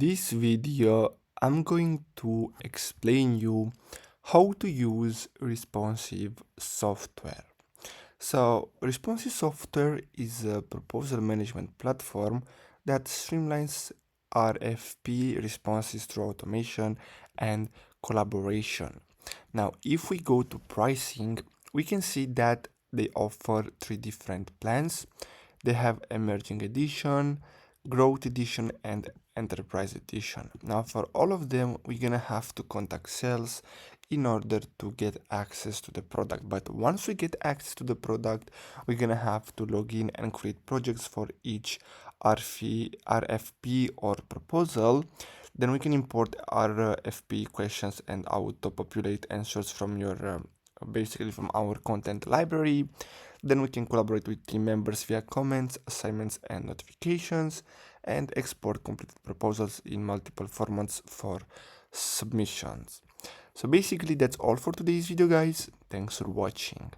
this video, I'm going to explain you how to use responsive software. So, responsive software is a proposal management platform that streamlines RFP responses through automation and collaboration. Now, if we go to pricing, we can see that they offer three different plans. They have Emerging Edition, Growth Edition, and Enterprise Edition. Now, for all of them, we're gonna have to contact sales in order to get access to the product. But once we get access to the product, we're gonna have to log in and create projects for each RFP or proposal. Then we can import our FP questions and auto-populate answers from your basically from our content library. Then we can collaborate with team members via comments, assignments, and notifications, and export completed proposals in multiple formats for submissions. So basically that's all for today's video, guys. Thanks for watching.